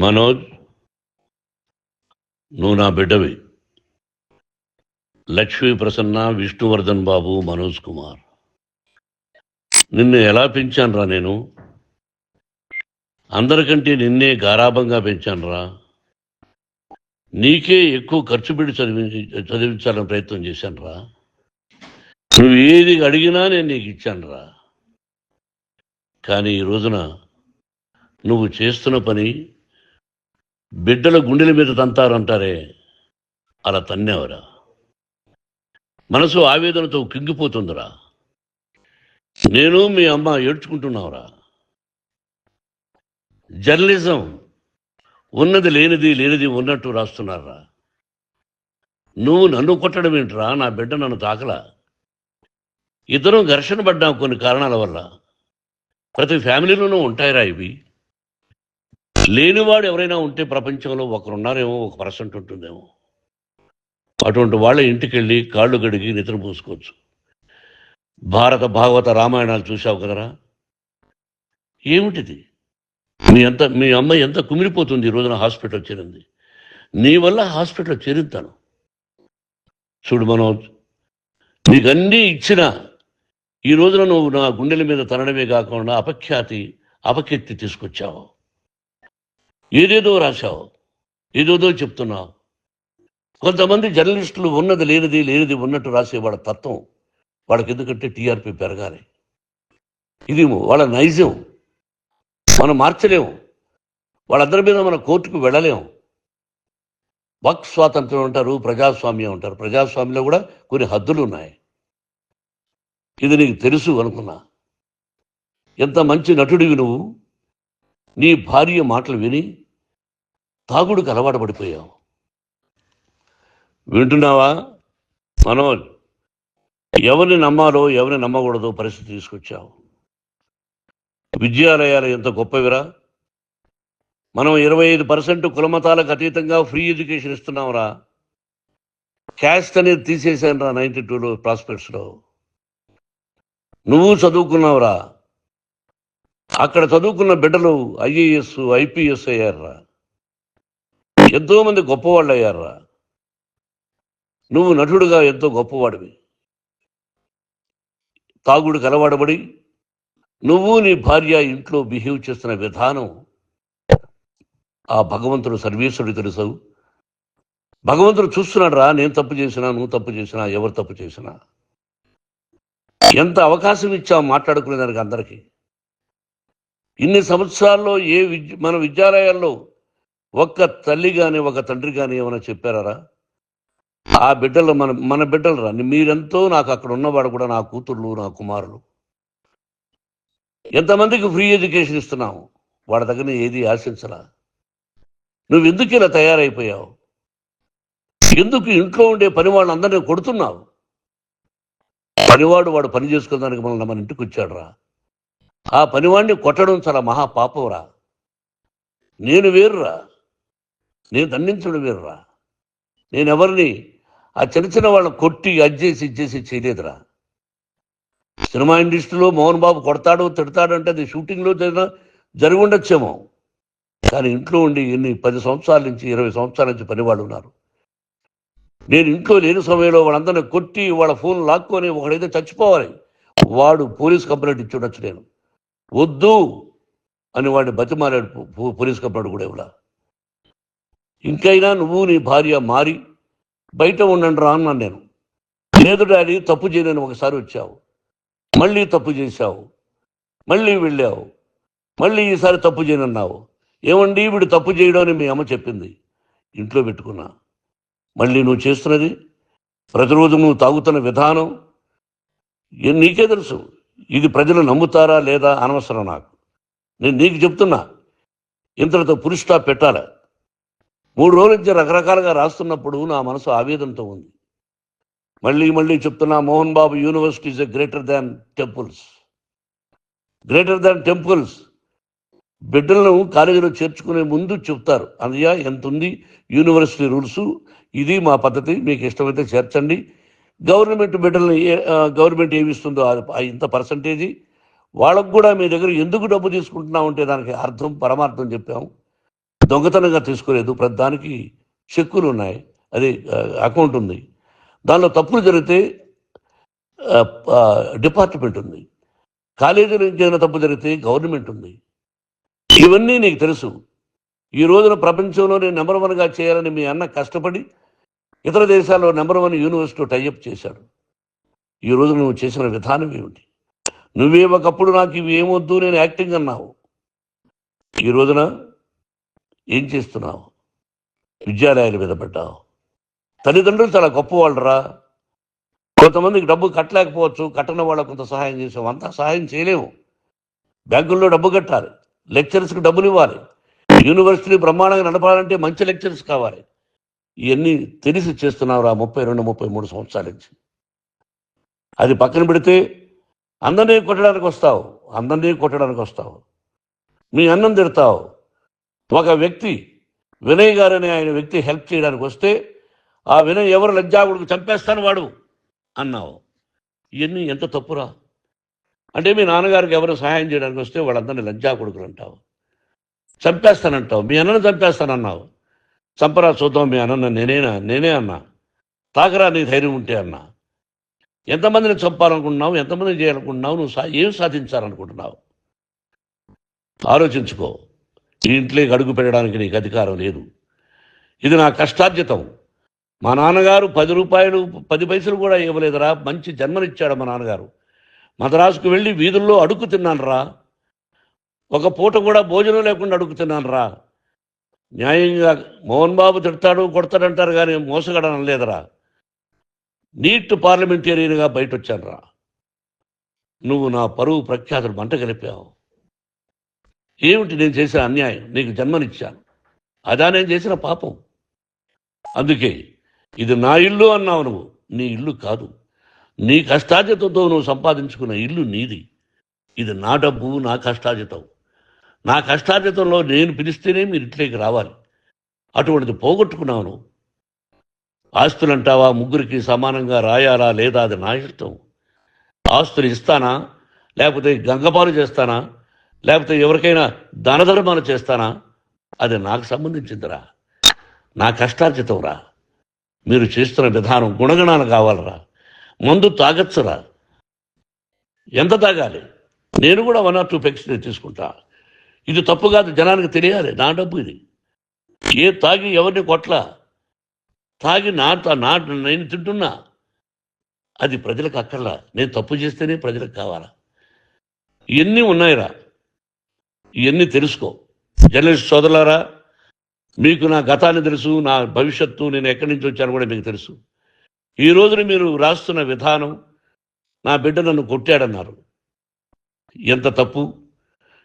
మనోజ్, నువ్వు నా బిడ్డవి. లక్ష్మీ ప్రసన్న, విష్ణువర్ధన్ బాబు, మనోజ్ కుమార్. నిన్ను ఎలా పెంచానురా నేను? అందరికంటే నిన్నే గారాభంగా పెంచానురా. నీకే ఎక్కువ ఖర్చు పెట్టి చదివించాలని ప్రయత్నం చేశానురా. నువ్వు ఏది అడిగినా నేను నీకు ఇచ్చానురా. కానీ ఈ రోజున నువ్వు చేస్తున్న పని బిడ్డల గుండెల మీద తంతారంటారే, అలా తన్నేవరా. మనసు ఆవేదనతో కింగిపోతుందిరా. నేను మీ అమ్మ ఏడ్చుకుంటున్నావురా. జర్నలిజం ఉన్నది లేనిది, లేనిది ఉన్నట్టు రాస్తున్నారా. నువ్వు నన్ను కొట్టడం ఏంట్రా? నా బిడ్డ నన్ను తాకలా. ఇద్దరం ఘర్షణ పడ్డాం కొన్ని కారణాల వల్ల. ప్రతి ఫ్యామిలీలోనూ ఉంటాయిరా ఇవి. లేనివాడు ఎవరైనా ఉంటే ప్రపంచంలో ఒకరున్నారేమో, 1% ఉంటుందేమో. అటువంటి వాళ్ళ ఇంటికి వెళ్ళి కాళ్ళు గడిగి నిద్ర పూసుకోవచ్చు. భారత భాగవత రామాయణాలు చూశావు కదరా. ఏమిటిది? మీ అమ్మాయి ఎంత కుమిలిపోతుంది ఈ రోజున హాస్పిటల్ చేరింది. నీ వల్ల హాస్పిటల్ చేరుతాను. చూడు మనోజ్, నీకన్నీ ఇచ్చినా ఈ రోజున నువ్వు నా గుండెల మీద తనడమే కాకుండా అపకీర్తి తీసుకొచ్చావు. ఏదేదో రాశావు, ఏదేదో చెప్తున్నావు. కొంతమంది జర్నలిస్టులు ఉన్నది లేనిది, లేనిది ఉన్నట్టు రాసేవాళ్ళ తత్వం వాళ్ళకి. ఎందుకంటే టీఆర్పీ పెరగాలి. ఇది వాళ్ళ నైజం. మనం మార్చలేము. వాళ్ళందరి మీద మన కోర్టుకు వెళ్ళలేము. వాక్ స్వాతంత్రం అంటారు, ప్రజాస్వామ్యం అంటారు. ప్రజాస్వామ్యంలో కూడా కొన్ని హద్దులు ఉన్నాయి. ఇది నీకు తెలుసు అనుకున్నా. ఎంత మంచి నటుడివి నువ్వు. నీ భార్య మాటలు విని తాగుడికి అలవాటు పడిపోయావు. వింటున్నావా మనోజ్? ఎవరిని నమ్మాలో ఎవరిని నమ్మకూడదో పరిస్థితి తీసుకొచ్చావు. విద్యాలయాలు ఎంత గొప్పవిరా. మనం 25% కులమతాలకు అతీతంగా ఫ్రీ ఎడ్యుకేషన్ ఇస్తున్నాంరా. క్యాస్ట్ అనేది తీసేశాను రా 92లో ప్రాస్పెక్ట్స్లో. నువ్వు చదువుకున్నావురా. అక్కడ చదువుకున్న బిడ్డలు ఐఏఎస్, ఐపీఎస్ అయ్యారురా. ఎంతోమంది గొప్పవాళ్ళు అయ్యారురా. నువ్వు నటుడుగా ఎంతో గొప్పవాడివి. తాగుడికి అలవాడబడి నువ్వు నీ భార్య ఇంట్లో బిహేవ్ చేస్తున్న విధానం ఆ భగవంతుడు సర్వేశ్వరుడు తెలుసు. భగవంతుడు చూస్తున్నాడు రా. నేను తప్పు చేసినా, నువ్వు తప్పు చేసినా, ఎవరు తప్పు చేసినా. ఎంత అవకాశం ఇచ్చావు మాట్లాడుకునేదానికి అందరికీ. ఇన్ని సంవత్సరాల్లో మన విద్యాలయాల్లో ఒక్క తల్లి కానీ ఒక తండ్రి కానీ ఏమైనా చెప్పారా? ఆ బిడ్డలు మన బిడ్డలు రా. మీరెంతో నాకు అక్కడ ఉన్నవాడు కూడా నా కూతుర్లు, నా కుమారులు. ఎంతమందికి ఫ్రీ ఎడ్యుకేషన్ ఇస్తున్నావు. వాడి దగ్గర ఏది ఆశించరా. నువ్వు ఎందుకు ఇలా తయారైపోయావు? ఎందుకు ఇంట్లో ఉండే పని వాళ్ళందరినీ కొడుతున్నావు? పనివాడు వాడు పని చేసుకోవడానికి మన ఇంటికి వచ్చాడు రా. ఆ పనివాడిని కొట్టడం చాలా మహాపాపంరా. నేను వేరురా. నేను దండించడం వేరురా. నేను ఎవరిని ఆ చిన్న చిన్న వాళ్ళని కొట్టి ఇచ్చేసి చేయలేదురా. సినిమా ఇండస్ట్రీలో మోహన్ బాబు కొడతాడు, తిడతాడు అంటే అది షూటింగ్లో జరిగి ఉండొచ్చేమో. కానీ ఇంట్లో ఉండి 10 సంవత్సరాల నుంచి 20 సంవత్సరాల నుంచి పనివాళ్ళు ఉన్నారు. నేను ఇంట్లో లేని సమయంలో వాళ్ళందరినీ కొట్టి వాళ్ళ ఫోన్ లాక్కొని ఒకడైతే చచ్చిపోవాలి. వాడు పోలీస్ కంప్లైంట్ ఇచ్చి ఉండొచ్చు. నేను వద్దు అని వాడిని బతిమాలాడు. పోలీస్ కంప్లైంట్ కూడా ఇవ్వలా. ఇంకైనా నువ్వు నీ భార్య మారి బయట ఉండండి రా అన్నాను నేను. లేదు డాడీ, తప్పు చేయలేని ఒకసారి వచ్చావు, మళ్ళీ తప్పు చేశావు, మళ్ళీ వెళ్ళావు, మళ్ళీ ఈసారి తప్పు చేయనన్నావు. ఏమండి వీడు తప్పు చేయడం అని మీ అమ్మ చెప్పింది. ఇంట్లో పెట్టుకున్నా. మళ్ళీ నువ్వు చేస్తున్నది, ప్రతిరోజు నువ్వు తాగుతున్న విధానం నీకే తెలుసు. ఇది ప్రజలు నమ్ముతారా లేదా అనవసరం నాకు. నేను నీకు చెప్తున్నా, ఇంతటితో పులి స్టాప్ పెట్టాలి. 3 రోజుల నుంచి రకరకాలుగా రాస్తున్నప్పుడు నా మనసు ఆవేదనతో ఉంది. మళ్ళీ చెప్తున్నా, Mohan Babu university is greater than temples. Greater than temples. బిడ్డలను కాలేజీలో చేర్చుకునే ముందు చెప్తారు, అన్నయ్య ఎంత ఉంది యూనివర్సిటీ రూల్స్, ఇది మా పద్ధతి, మీకు ఇష్టమైతే చేర్చండి. గవర్నమెంట్ బిడ్డలను గవర్నమెంట్ ఏమిస్తుందో ఇంత పర్సంటేజీ వాళ్ళకు కూడా మీ దగ్గర ఎందుకు డబ్బు తీసుకుంటున్నామంటే దానికి అర్థం, పరమార్థం చెప్పాము. దొంగతనంగా తీసుకోలేదు, ప్రతి దానికి చెక్కులు ఉన్నాయి, అది అకౌంట్ ఉంది. దానిలో తప్పులు జరిగితే డిపార్ట్మెంట్ ఉంది. కాలేజీలో ఏదైనా తప్పు జరిగితే గవర్నమెంట్ ఉంది. ఇవన్నీ నీకు తెలుసు. ఈ రోజున ప్రపంచంలో నేను నెంబర్ 1గా చేయాలని మీ అన్న కష్టపడి ఇతర దేశాల్లో నెంబర్ 1 యూనివర్సిటీ టైఅప్ చేశాడు. ఈ రోజు నువ్వు చేసిన విధానం ఏమిటి? నువ్వే ఒకప్పుడు నాకు ఇవి ఏమొద్దు, నేను యాక్టింగ్ అన్నావు. ఈ రోజున ఏం చేస్తున్నావు? విద్యాలయాల మీద పడ్డావు. తల్లిదండ్రులు చాలా గొప్పవాళ్ళరా. కొంతమందికి డబ్బు కట్టలేకపోవచ్చు, కట్టని వాళ్ళకు కొంత సహాయం చేసాం. అంతా సహాయం చేయలేము. బ్యాంకుల్లో డబ్బు కట్టాలి, లెక్చరర్స్కి డబ్బులు ఇవ్వాలి, యూనివర్సిటీ బ్రహ్మాండంగా నడపాలంటే మంచి లెక్చరర్స్ కావాలి. ఇవన్నీ తెలిసి చేస్తున్నావురా 32-33 సంవత్సరాల నుంచి. అది పక్కన పెడితే అందరినీ కొట్టడానికి వస్తావు. మీ అన్నం తిడతావు. ఒక వ్యక్తి వినయ్ గారని ఆయన వ్యక్తి హెల్ప్ చేయడానికి వస్తే ఆ వినయ్ ఎవరు లజ్జాగుడికి చంపేస్తాను వాడు అన్నావు. ఇవన్నీ ఎంత తప్పురా? అంటే మీ నాన్నగారికి ఎవరు సహాయం చేయడానికి వస్తే వాళ్ళందరినీ లజ్జాగుడుకులు అంటావు, చంపేస్తానంటావు. మీ అన్నను చంపేస్తానన్నావు. చంపరా చూద్దాం మీ అన్న. నేనే అన్నా. తాకరా నీ ధైర్యం ఉంటే అన్నా. ఎంతమందిని చంపాలనుకుంటున్నావు? ఎంతమందిని చేయాలనుకుంటున్నావు? నువ్వు ఏం సాధించాలనుకుంటున్నావు? ఆలోచించుకో. ఈ ఇంట్లోకి అడుగు పెట్టడానికి నీకు అధికారం లేదు. ఇది నా కష్టార్జితం. మా నాన్నగారు 10 రూపాయలు 10 పైసలు కూడా ఇవ్వలేదురా. మంచి జన్మనిచ్చాడు మా నాన్నగారు. మద్రాసుకు వెళ్ళి వీధుల్లో అడుగు తిన్నాను రా. ఒక పూట కూడా భోజనం లేకుండా అడుగు తిన్నాను రా. న్యాయంగా మోహన్ బాబు తిడతాడు కొడతాడంటారు కానీ మోసగడనం లేదురా. నీట్ పార్లమెంటేరియన్గా బయట వచ్చాను రా. నువ్వు నా పరువు ప్రఖ్యాతులు మంట కలిపావు. ఏమిటి నేను చేసిన అన్యాయం? నీకు జన్మనిచ్చాను, అదా నేను చేసిన పాపం. అందుకే ఇది నా ఇల్లు అన్నావు. నువ్వు నీ ఇల్లు కాదు. నీ కష్టార్జితంతో నువ్వు సంపాదించుకున్న ఇల్లు నీది. ఇది నా డబ్బు, నా కష్టార్జితం. నా కష్టార్జితంలో నేను పిలిస్తేనే మీరు ఇంట్లోకి రావాలి. అటువంటిది పోగొట్టుకున్నావు నువ్వు. ఆస్తులు అంటావా? ముగ్గురికి సమానంగా రాయాలా లేదా అది నా ఇష్టం. ఆస్తులు ఇస్తానా, లేకపోతే గంగపాలు చేస్తానా, లేకపోతే ఎవరికైనా దానధర్మాలు చేస్తానా, అది నాకు సంబంధించిందిరా. నా కష్టార్జితం రా. మీరు చేస్తున్న విధానం గుణగణాలు కావాలరా. మందు తాగచ్చురా. ఎంత తాగాలి? నేను కూడా 1 or 2 పెగ్స్ తీసుకుంటా. ఇది తప్పు కాదు, జనానికి తెలియాలి. నా డబ్బు ఇది. ఏ తాగి ఎవరిని కొట్లా, తాగి నేను తింటున్నా. అది ప్రజలకు అక్కర్లా. నేను తప్పు చేస్తేనే ప్రజలకు కావాలా. ఇవన్నీ ఉన్నాయిరా. ఇవన్నీ తెలుసుకో. జర్నలిస్ట్ సోదరులారా, మీకు నా గతాన్ని తెలుసు, నా భవిష్యత్తు, నేను ఎక్కడి నుంచి వచ్చాను కూడా మీకు తెలుసు. ఈ రోజున మీరు రాస్తున్న విధానం, నా బిడ్డ నన్ను కొట్టాడన్నారు. ఎంత తప్పు!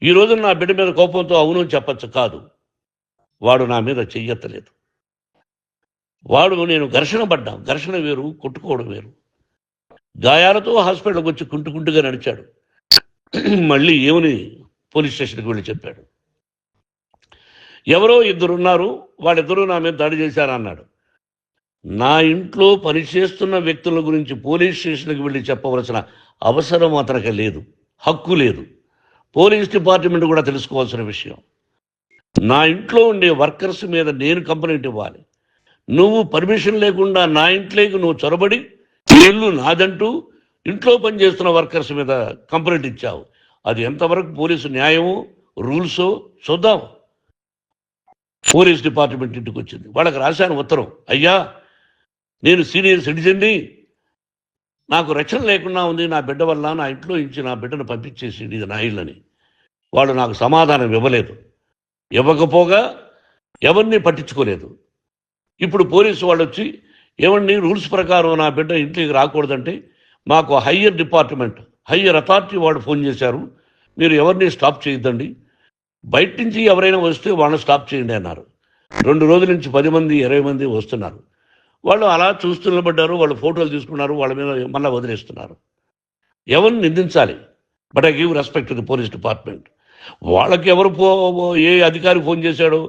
ఈ రోజున నా బిడ్డ మీద కోపంతో అవును చెప్పచ్చు కాదు. వాడు నా మీద చెయ్యెత్తలేదు. నేను ఘర్షణ పడ్డాం. ఘర్షణ వేరు, కొట్టుకోవడం వేరు. గాయాలతో హాస్పిటల్కి వచ్చి కుంటుకుంటుగా నడిచాడు. మళ్ళీ ఏమని పోలీస్ స్టేషన్కి వెళ్ళి చెప్పాడు. ఎవరో 2 ఉన్నారు, వాళ్ళిద్దరూ నా మీద దాడి చేశారన్నాడు. నా ఇంట్లో పనిచేస్తున్న వ్యక్తుల గురించి పోలీస్ స్టేషన్కి వెళ్ళి చెప్పవలసిన అవసరం అతనికి లేదు, హక్కు లేదు. పోలీస్ డిపార్ట్మెంట్ కూడా తెలుసుకోవాల్సిన విషయం. నా ఇంట్లో ఉండే వర్కర్స్ మీద నేను కంప్లైంట్ ఇవ్వాలి. నువ్వు పర్మిషన్ లేకుండా నా ఇంట్లోకి నువ్వు చొరబడి ఇల్లు నాదంటూ ఇంట్లో పనిచేస్తున్న వర్కర్స్ మీద కంప్లైంట్ ఇచ్చావు. అది ఎంతవరకు పోలీసు న్యాయమో రూల్సో చూద్దాం. పోలీస్ డిపార్ట్మెంట్ ఇంటికి వచ్చింది. వాళ్ళకి రాశాను ఉత్తరం, అయ్యా నేను సీనియర్ సిటిజన్ని, నాకు రక్షణ లేకుండా ఉంది, నా బిడ్డ వల్ల నా ఇంట్లో నుంచి నా బిడ్డను పంపించేసి ఇది నా ఇల్లని. వాళ్ళు నాకు సమాధానం ఇవ్వలేదు. ఇవ్వకపోగా ఎవరిని పట్టించుకోలేదు. ఇప్పుడు పోలీసు వాళ్ళు వచ్చి ఏమన్నా రూల్స్ ప్రకారం నా బిడ్డ ఇంటికి రాకూడదంటే మాకు హయ్యర్ డిపార్ట్మెంట్, హయ్యర్ అథారిటీ వాళ్ళు ఫోన్ చేశారు, మీరు ఎవరిని స్టాప్ చేయొద్దండి, బయట నుంచి ఎవరైనా వస్తే వాళ్ళని స్టాప్ చేయండి అన్నారు. 2 రోజుల నుంచి 10 మంది 20 మంది వస్తున్నారు. వాళ్ళు అలా చూస్తూ నిలబడ్డారు. వాళ్ళు ఫోటోలు తీసుకున్నారు, వాళ్ళ మీద మళ్ళీ వదిలేస్తున్నారు. ఎవరిని నిందించాలి? But I give respect to the police department. వాళ్ళకి ఎవరు ఏ అధికారి ఫోన్ చేశాడో,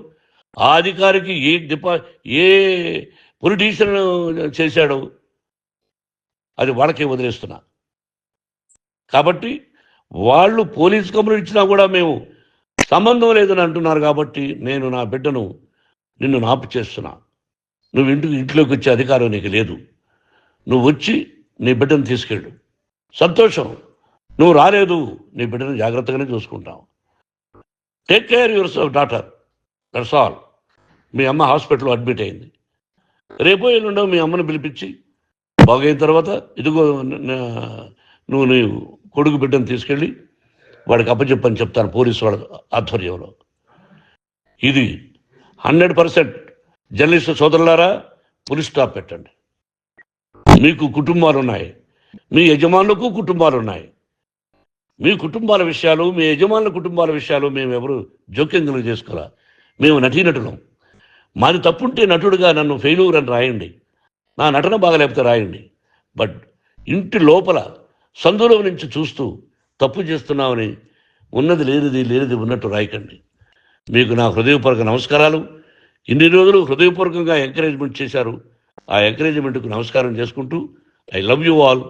ఆ అధికారికి ఏ పొలిటీషియన్ చేశాడో అది వాళ్ళకే వదిలేస్తున్నా. కాబట్టి వాళ్ళు పోలీస్ కంప్లైంట్ ఇచ్చినా కూడా మేము సంబంధం లేదని అంటున్నారు కాబట్టి నేను నా బిడ్డను నిన్ను నాపు చేస్తున్నా. నువ్వు ఇంట్లోకి వచ్చే అధికారం నీకు లేదు. నువ్వు వచ్చి నీ బిడ్డను తీసుకెళ్ళు. సంతోషం. నువ్వు రాలేదు, నీ బిడ్డను జాగ్రత్తగానే చూసుకుంటావు. Take care your self, daughter ఆల్. మీ అమ్మ హాస్పిటల్లో అడ్మిట్ అయింది. రేపో ఎల్లుండో మీ అమ్మను పిలిపించి బాగైన తర్వాత ఇదిగో నువ్వు నీ కొడుకు బిడ్డను తీసుకెళ్ళి వాడికి అప్పచెప్పని చెప్తాను పోలీసు వాళ్ళ ఆధ్వర్యంలో. ఇది 100% జర్నలిస్టు సోదరులారా, పులి స్టాప్ పెట్టండి. మీకు కుటుంబాలు ఉన్నాయి, మీ యజమానులకు కుటుంబాలు ఉన్నాయి. మీ కుటుంబాల విషయాలు, మీ యజమానుల కుటుంబాల విషయాలు మేము ఎవరు జోక్యం చేసుకోవాలా. మేము నటీనటులం. మాది తప్పుంటే నటుడుగా నన్ను ఫెయిల్యూర్ అని రాయండి, నా నటన బాగలేకపోతే రాయండి. బట్ ఇంటి లోపల సందులో నుంచి చూస్తూ తప్పు చేస్తున్నామని ఉన్నది లేనిది లేనిది ఉన్నట్టు రాయకండి. మీకు నా హృదయపూర్వక నమస్కారాలు. ఇన్ని రోజులు హృదయపూర్వకంగా ఎంకరేజ్మెంట్ చేశారు. ఆ ఎంకరేజ్మెంట్కు నమస్కారం చేసుకుంటూ ఐ లవ్ యూ ఆల్.